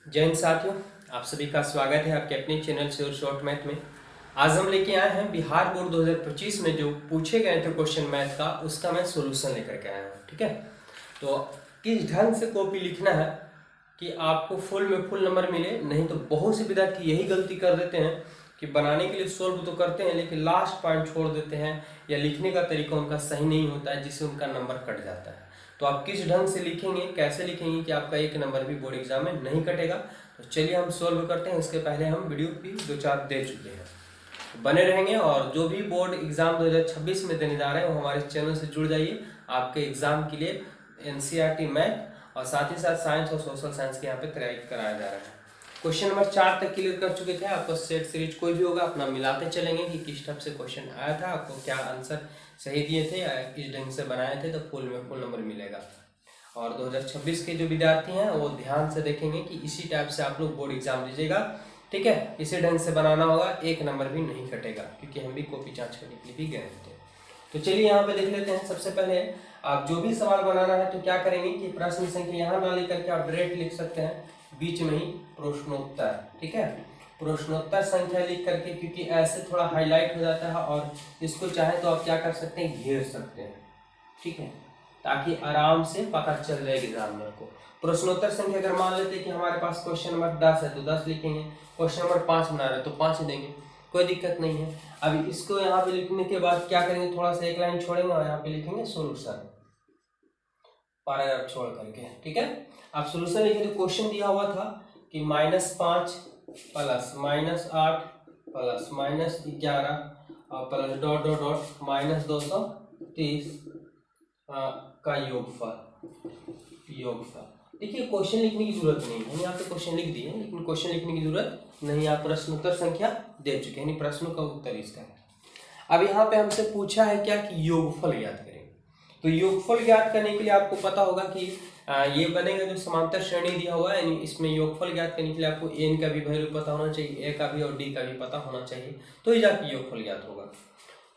जय हिंद साथियों, आप सभी का स्वागत है आपके अपने चैनल से और शॉर्ट मैथ में। आज हम लेके आए हैं बिहार बोर्ड 2025 में जो पूछे गए थे क्वेश्चन मैथ का, उसका मैं सोल्यूशन लेकर के आया हूँ। ठीक है, तो किस ढंग से कॉपी लिखना है कि आपको फुल में फुल नंबर मिले। नहीं तो बहुत से विद्यार्थी यही गलती कर देते हैं कि बनाने के लिए सोल्व तो करते हैं लेकिन लास्ट पॉइंट छोड़ देते हैं या लिखने का तरीका उनका सही नहीं होता है, जिससे उनका नंबर कट जाता है। तो आप किस ढंग से लिखेंगे, कैसे लिखेंगे कि आपका एक नंबर भी बोर्ड एग्जाम में नहीं कटेगा। तो चलिए हम सोल्व करते हैं। इसके पहले हम वीडियो भी 2-4 दे चुके हैं, बने रहेंगे। और जो भी बोर्ड एग्जाम 2026 में देने जा रहे हैं वो हमारे चैनल से जुड़ जाइए। आपके एग्जाम के लिए एनसीईआरटी मैथ और साथ ही साथ साइंस और सोशल साइंस के यहाँ पे तैयारी कराया जा रहा है। क्वेश्चन नंबर 4 तक क्लियर कर चुके थे। आपको सेट सीरीज कोई भी होगा अपना मिलाते चलेंगे कि किस टाइप से क्वेश्चन आया था, आपको क्या आंसर सही दिए थे या किस ढंग से बनाए थे, तो फुल में फुल नंबर मिलेगा। और 2026 के जो विद्यार्थी हैं वो ध्यान से देखेंगे कि इसी टाइप से आप लोग बोर्ड एग्जाम दीजिएगा। ठीक है, इसी ढंग से बनाना होगा, एक नंबर भी नहीं कटेगा, क्योंकि हम भी कॉपी जांच करने के लिए भी गए थे। तो चलिए यहाँ पे देख लेते हैं। सबसे पहले आप जो भी सवाल बनाना है तो क्या करेंगे कि प्रश्न संख्या यहाँ ना लिख करके आप डायरेक्ट लिख सकते हैं, बीच में ही प्रश्नोत्तर। ठीक है, प्रश्नोत्तर संख्या लिख करके, क्योंकि ऐसे थोड़ा हाईलाइट हो जाता है और इसको चाहे तो आप क्या कर सकते हैं, घेर सकते हैं। ठीक है, ताकि आराम से पता चल जाए एग्जामिनर को। प्रश्नोत्तर संख्या अगर मान लेते हैं कि हमारे पास क्वेश्चन नंबर 10 है तो 10 लिखेंगे, क्वेश्चन नंबर 5 बना रहे तो 5 ही देंगे, कोई दिक्कत नहीं है। अभी इसको यहाँ पे लिखने के बाद क्या करेंगे, थोड़ा सा एक लाइन छोड़ेंगे और यहाँ पे लिखेंगे सोल्यूशन, पैराग्राफ छोड़ करके। ठीक है, आप सोल्यूशन लिखे तो क्वेश्चन दिया हुआ था कि -5 प्लस -8 प्लस -11 और प्लस डॉट डॉट डॉट -230 का योगफल। देखिए क्वेश्चन लिखने की जरूरत नहीं है, यहाँ पे क्वेश्चन लिख दिए लेकिन क्वेश्चन लिखने की जरूरत नहीं, आप प्रश्नोत्तर संख्या दे चुके हैं, प्रश्नों का उत्तर इसका है। अब यहाँ पे हमसे पूछा है क्या कि योगफल ज्ञात करें। तो योगफल ज्ञात करने के लिए आपको पता होगा कि ये बनेगा जो समांतर श्रेणी दिया हुआ है, यानी इसमें योगफल ज्ञात करने के लिए आपको एन का भी वैल्यू पता होना चाहिए, ए का भी और डी का भी पता होना चाहिए, तो ही जाके योगफल ज्ञात होगा।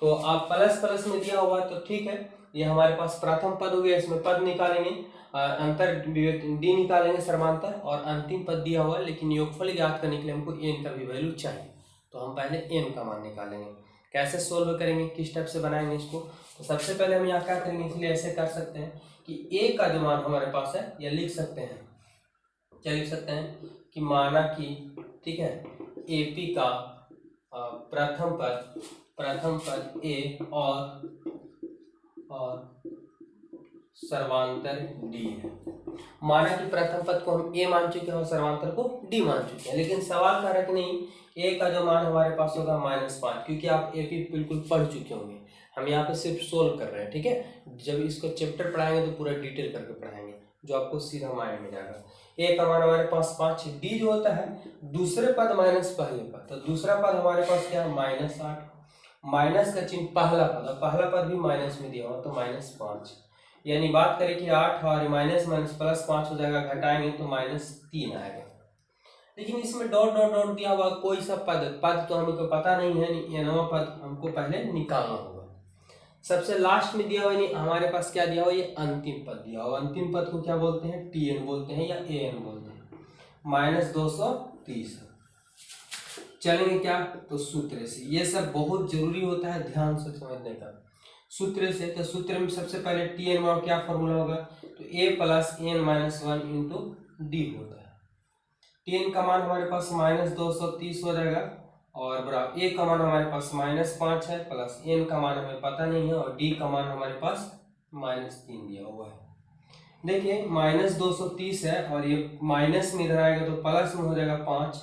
तो आप प्लस प्लस में दिया हुआ है तो ठीक है, ये हमारे पास प्रथम पद हो गया, इसमें पद निकालेंगे, अंतर डी निकालेंगे समांतर, और अंतिम पद दिया हुआ है लेकिन योगफल ज्ञात करने के लिए हमको एन का भी वैल्यू चाहिए। तो हम पहले एन का मान निकालेंगे। कैसे सोल्व करेंगे, किस टाइप से बनाएंगे इसको, तो सबसे पहले हम यहाँ क्या करेंगे, इसलिए ऐसे कर सकते हैं कि ए का जो मान हमारे पास है या लिख सकते हैं, क्या लिख सकते हैं कि माना कि, ठीक है, एपी का प्रथम पद ए और सर्वांतर डी है। माना कि प्रथम पद को हम ए मान चुके हैं और सर्वांतर को डी मान चुके हैं, लेकिन सवाल कह रहा है कि नहीं, ए का जो मान हमारे पास होगा -5, क्योंकि आप एपी बिल्कुल पढ़ चुके होंगे, हम यहाँ पे सिर्फ सोल्व कर रहे हैं। ठीक है, जब इसको चैप्टर पढ़ाएंगे तो पूरा डिटेल करके पढ़ाएंगे, जो आपको सीधा माइंड में जाएगा। ए का मान हमारे पास 5, डी जो होता है दूसरे पद माइनस पहले पद, तो दूसरा पद हमारे पास क्या है -8, माइनस का चिन्ह पहला पद, और पहला पद भी माइनस में दिया हुआ तो -5, यानी बात करें कि 8 और माइनस माइनस प्लस 5 हो जाएगा, घटाएंगे तो -3 आएगा। लेकिन इसमें डॉट डॉट डॉट दिया हुआ कोई सा पद तो हमको पता नहीं है, ये नवा पद हमको पहले निकालना होगा। सबसे लास्ट में दिया हुआ नहीं, हमारे पास क्या दिया हुआ, ये अंतिम पद दिया हुआ। अंतिम पद को क्या बोलते हैं, टीएन बोलते हैं या एन बोलते हैं, -230। चलेंगे क्या, तो सूत्र से, ये सब बहुत जरूरी होता है ध्यान से समझने का। सूत्र से, तो सूत्र में सबसे पहले टी एन मान क्या फॉर्मूला होगा, तो A plus N minus 1 into D होता है। टी एन का मान हमारे पास -230 हो जाएगा, और बराबर ए का मान हमारे पास -5 है, प्लस एन का मान हमें पता नहीं है, और डी का मान हमारे पास -3 दिया हुआ है। देखिए -230 है और ये माइनस में इधर आएगा तो प्लस में हो जाएगा 5,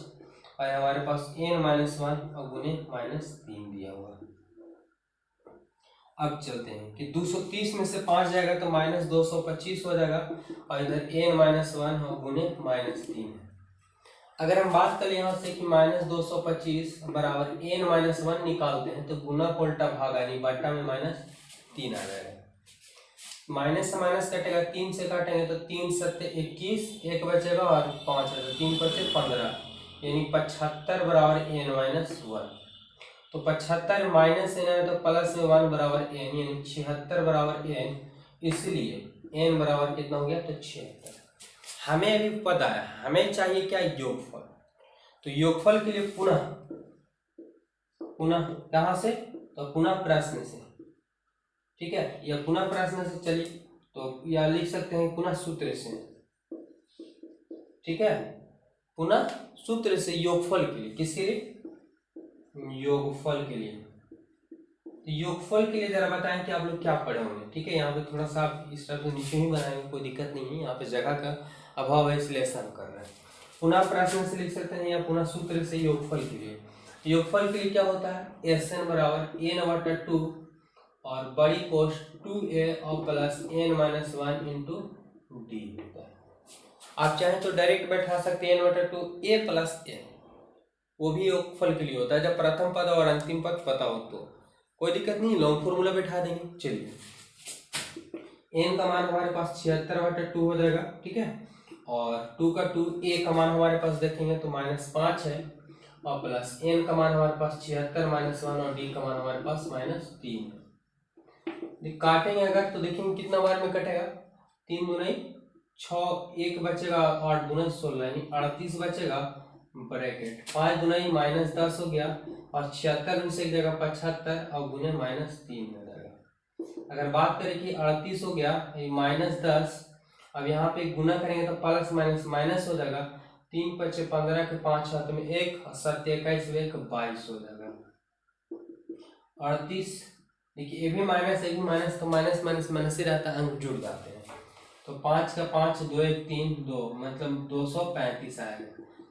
और हमारे पास n-1 और गुने -3 दिया हुआ है। अब चलते हैं कि 230 में से 5 जाएगा तो -225 हो जाएगा, और इधर n-1 और गुने -3 है। अगर हम बात करें यहाँ से कि -225 बराबर n-1 निकालते हैं तो गुना उल्टा भागा, यानी बट्टा में -3 आ जाएगा। माइनस से माइनस कटेगा, 3 से काटेंगे तो 3 7 21, एक बचेगा और 5 है तो 3 5 15, यानी 75 बराबर n-1। तो 75 माइनस n है तो प्लस में 1 बराबर n, यानी 76 बराबर n, इसलिए n बराबर कितना हो गया, तो 76। हमें अभी पता है, हमें चाहिए क्या, योगफल। तो योगफल के लिए पुनः कहाँ से, तो पुनः प्रश्न से, ठीक है, या पुनः प्रश्न से चलिए, तो या लिख सकते हैं पुनः सूत्र से, ठीक है, पुनः सूत्र से योगफल के लिए, किसके लिए, योगफल के लिए। तो योगफल के लिए जरा बताएं कि आप लोग क्या पढ़े होंगे, ठीक है। यहाँ पे थोड़ा सा आप इस तरह से नीचे ही बनाएंगे, कोई दिक्कत नहीं है, यहाँ पे जगह का अभाव है इसलिए ऐसा हम कर रहे हैं। पुनः प्रश्न से लिख सकते हैं या पुनः सूत्र से योगफल के लिए। योगफल के लिए क्या होता है, एसएन बराबर n/2 और बड़ी कोष्ठ 2a और प्लस n-1 इंटू डी होता है। आप चाहें तो डायरेक्ट बैठा सकते हैं n/2 a प्लस n, वो भी योगफल के लिए होता है जब प्रथम पद और अंतिम पद पता हो तो कोई दिक्कत नहीं, लॉन्ग फॉर्मूला बैठा देंगे। चलिए n का मान हमारे पास 76/2 हो जाएगा, ठीक है, और 2 का 2, a का मान हमारे पास देखेंगे तो -5 है, और प्लस n का मान हमारे पास 76 -1 और d का मान हमारे पास -3 है। काटेंगे अगर तो देखेंगे कितना बार में कटेगा, 3 दूनी 6, 1 बचेगा, 8 दूनी 16 यानी 38 बचेगा, ब्रैकेट 5 दूनी -10 हो गया, और 76 से एक जगह 75 और गुने -3 हो जाएगा। अगर बात करें कि 38 हो गया -10, अब यहाँ पे गुना करेंगे तो प्लस माइनस माइनस हो जाएगा, 3 × 15 के 5 हाथ में 1 और 7 21 22 हो जाएगा। 38 देखिए, ये भी माइनस, ये भी माइनस, तो माइनस माइनस माइनस ही रहता है, अंक जुड़ जाते हैं। तो 5 का 5 2 1 3 2 मतलब 235 आएगा।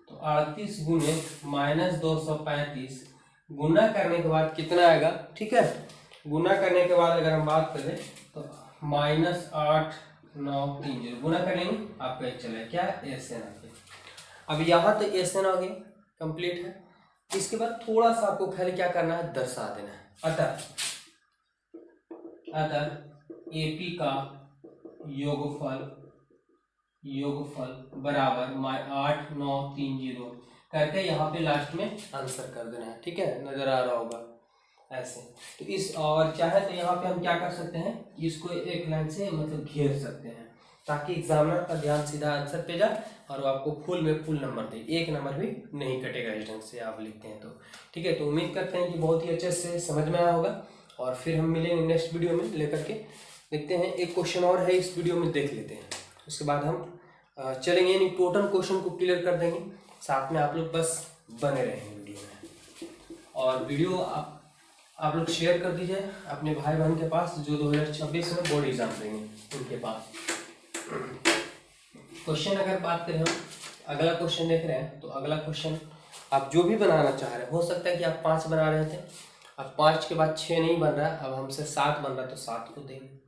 तो 38 गुने -235 गुना करने के बाद कितना आएगा, ठीक है, गुना करने के बाद अगर हम बात करें तो -8930 गुना करेंगे, आपका एक चले क्या, एसएन आ गया। अब यहाँ तो एसएन आ गया, कंप्लीट है। इसके बाद थोड़ा सा आपको खाली क्या करना है, दर्शा देना है। अतः एपी का योगफल बराबर 8930 करके यहाँ पे लास्ट में आंसर कर देना है, ठीक है, नजर आ रहा होगा ऐसे। तो इस और चाहे तो यहाँ पे हम क्या कर सकते हैं, इसको एक लाइन से मतलब घेर सकते हैं ताकि एग्जामिनर का ध्यान सीधा आंसर पे जाए और वो आपको फुल में फुल नंबर दे, एक नंबर भी नहीं कटेगा इस ढंग से आप लिखते हैं तो, ठीक है। तो उम्मीद करते हैं कि बहुत ही अच्छे से समझ में आया होगा, और फिर हम मिलेंगे नेक्स्ट वीडियो में लेकर के। देखते हैं, एक क्वेश्चन और है इस वीडियो में, देख लेते हैं, उसके बाद हम चलेंगे, यानी टोटल क्वेश्चन को क्लियर कर देंगे। साथ में आप लोग बस बने रहेंगे वीडियो में, और वीडियो आप लोग शेयर कर दीजिए अपने भाई बहन के पास जो 2026 में बोर्ड एग्जाम देंगे उनके पास। क्वेश्चन अगर बात करें हम, अगला क्वेश्चन देख रहे हैं, तो अगला क्वेश्चन आप जो भी बनाना चाह रहे हैं, हो सकता है कि आप 5 बना रहे थे, अब 5 के बाद 6 नहीं बन रहा, अब हमसे 7 बन रहा तो 7 को देंगे।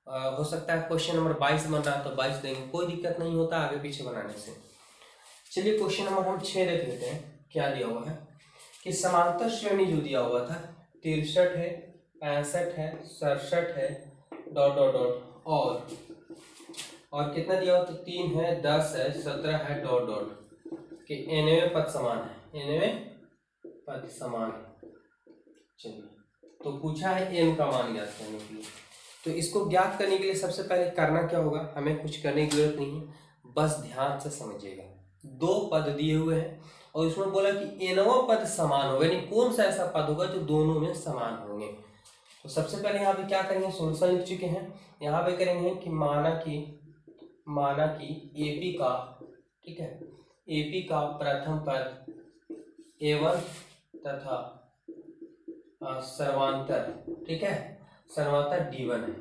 हो सकता है क्वेश्चन नंबर 22 बन रहा तो 22 देंगे, कोई दिक्कत नहीं होता आगे पीछे बनाने से। चलिए क्वेश्चन नंबर हम 6 देख लेते हैं, क्या दिया हुआ है कि समांतर श्रेणी जो दिया हुआ था 63 है, 65 है, 67 है, डॉट डॉट डॉट, और कितना दिया हुआ, तो 3 है, 10 है, 17 है, डॉट डॉट कि nवें पद समान है, nवें पद समान है। चलिए, तो पूछा है n का मान ज्ञात करने के लिए, तो इसको ज्ञात करने के लिए सबसे पहले करना क्या होगा, हमें कुछ करने की जरूरत नहीं है, बस ध्यान से समझिएगा। 2 पद दिए हुए हैं और इसमें बोला कि nवां पद समान होगा, यानी कौन सा ऐसा पद होगा जो दोनों में समान होंगे। तो सबसे पहले यहाँ पे क्या करेंगे, सोल्यूशन लिख चुके हैं, यहाँ पे करेंगे कि माना कि एपी का, ठीक है, एपी का प्रथम पद a1 तथा सर्वांतर, ठीक है, सर्वांतर d1 है।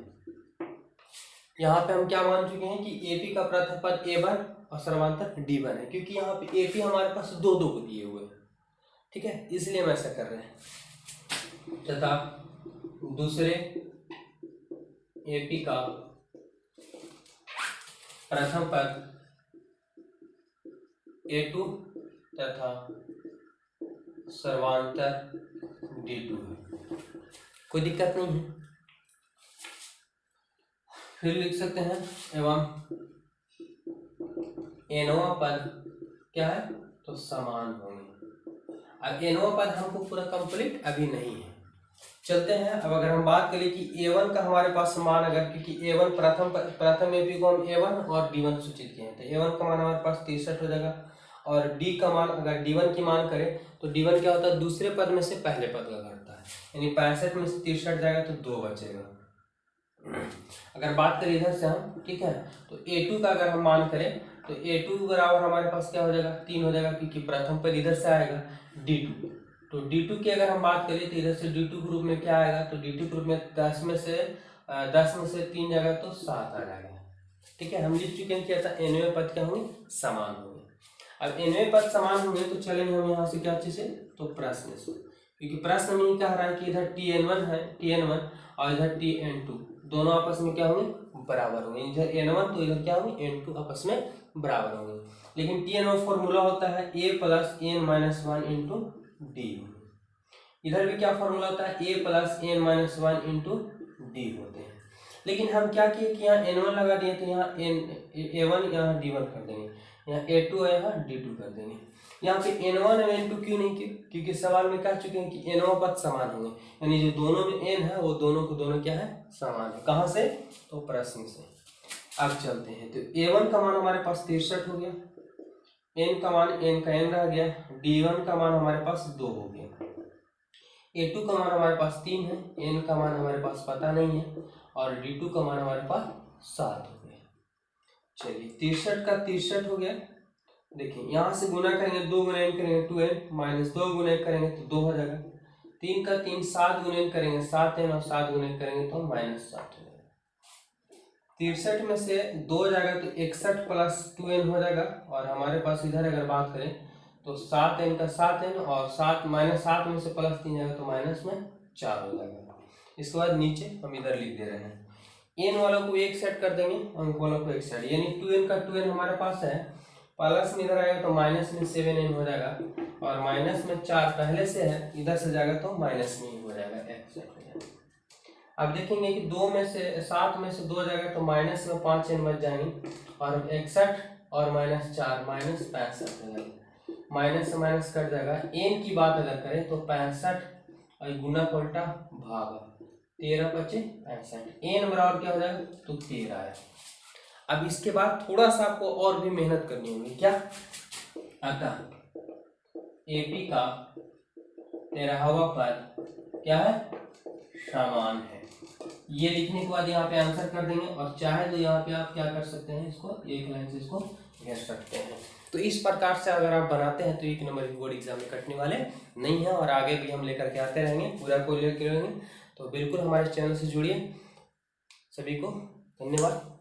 यहाँ पे हम क्या मान चुके हैं कि एपी का प्रथम पद a1 और सर्वांतर d1 है, क्योंकि यहाँ पे एपी हमारे पास 2 को दिए हुए हैं, ठीक है, इसलिए हम ऐसा कर रहे हैं। तथा दूसरे एपी का प्रथम पद a2 तथा सर्वांतर d2 है, कोई दिक्कत नहीं है। फिर लिख सकते हैं एवं nवां पद क्या है, तो समान होंगे। अब nवां पद हमको पूरा कंप्लीट अभी नहीं है, चलते हैं। अब अगर हम बात करें कि A1 का हमारे पास मान, अगर क्योंकि A1 प्रथम एपी को हम A1 और D1 सूचित किए हैं, तो A1 का मान हमारे पास 63 हो जाएगा। और D का मान, अगर D1 की मान करें तो D1 क्या होता है, दूसरे पद में से पहले पद का घटता है, यानी 65 में से 63 जाएगा तो 2 बचेगा। अगर बात करें इधर से हम, ठीक है, तो A2 का अगर हम मान करें तो A2 बराबर हमारे पास क्या हो जाएगा, 3 हो जाएगा, क्योंकि प्रथम पद इधर से आएगा D2। तो D2 की अगर हम बात करें तो इधर से D2 ग्रुप में क्या आएगा, तो D2 ग्रुप में 10 में से 3 जाएगा तो 7 आ जाएगा। ठीक है, हम लिख चुके हैं क्या था, nवें पद क्या होंगे, समान होंगे। अब nवें पद समान होंगे तो चलेंगे हम यहाँ से क्या चीज से, तो प्रश्न से, क्योंकि प्रश्न में ही कह रहा है कि इधर Tn1 है, Tn1 और इधर Tn2 दोनों आपस में क्या होंगे, बराबर होंगे। इधर N1 तो इधर क्या होंगे, N2 आपस में बराबर होंगे। लेकिन Tn1 फॉर्मूला होता है a plus n minus 1 into D. इधर भी क्या फॉर्मूला होता है, a plus n minus 1 into D होते हैं। लेकिन हम क्या किए कि यहाँ N1 लगा दिए तो यहाँ A1 यहाँ D1 कर देंगे, यहाँ A2 है यहाँ D2 कर देंगे। यहाँ पे N1 और N2 क्यों नहीं किए, क्योंकि सवाल में कह चुके हैं कि N पद समान होंगे, यानी जो दोनों में N है वो दोनों को दोनों क्या है, समान है। कहाँ से, तो प्रश्न से। अब चलते हैं, तो A1 का मान हमारे पास 63 हो गया, N का मान N का N रह गया, D1 का मान हमारे पास 2 हो गया, A2 का मान हमारे पास 3 है, N का मान हमारे पास पता नहीं है, और D2 का मान हमारे पास 7 हो गया। चलिए 63 का 63 हो गया। देखिए यहाँ से गुना करेंगे, 2 गुना n करेंगे 2n, माइनस 2 गुना करेंगे तो 2 हो जाएगा। 3 का 3, 7 गुना n करेंगे 7n, और 7 गुना करेंगे तो माइनस 7 हो जाएगा। 63 में से 2 जाएगा तो 61 प्लस 2n हो जाएगा, और हमारे पास इधर अगर बात करें तो 7n का 7n, और 7 माइनस 7 में से प्लस 3 जाएगा तो माइनस में 4 हो जाएगा। इसके बाद नीचे हम इधर लिख दे रहे हैं, n वालों को एक सेट कर देंगे, अंक वालों को एक सेट, यानी 2n का 2n हमारे पास है, प्लस में इधर आएगा तो माइनस में 7n हो जाएगा, और माइनस में 4 पहले से है, इधर से जाएगा तो माइनस में ही हो जाएगा, एक सेट हो जाएगा। अब देखेंगे कि 2 में से 7 में से 2 जाएगा तो माइनस में 5n बच जाएंगे, और 61 और माइनस 4 माइनस 65 हो जाएगा, माइनस से माइनस कट जाएगा। n की बात अगर करें तो 65 और गुना पलटा भाग 13 बचे 65, n बराबर क्या हो जाएगा, तो 13 है। अब इसके बाद थोड़ा सा आपको और भी मेहनत करनी होगी, क्या, अतः एपी का 13वां पद क्या है, समान है। ये लिखने के बाद यहाँ पे आंसर कर देंगे, और चाहे तो यहाँ पे आप क्या कर सकते हैं, इसको एक लाइन से इसको घेर सकते हैं। तो इस प्रकार से अगर आप बनाते हैं तो 1 नंबर बोर्ड एग्जाम में कटने वाले नहीं है, और आगे भी हम लेकर के आते रहेंगे, पूरा को लेकर रहेंगे। तो बिल्कुल हमारे चैनल से जुड़िए। सभी को धन्यवाद।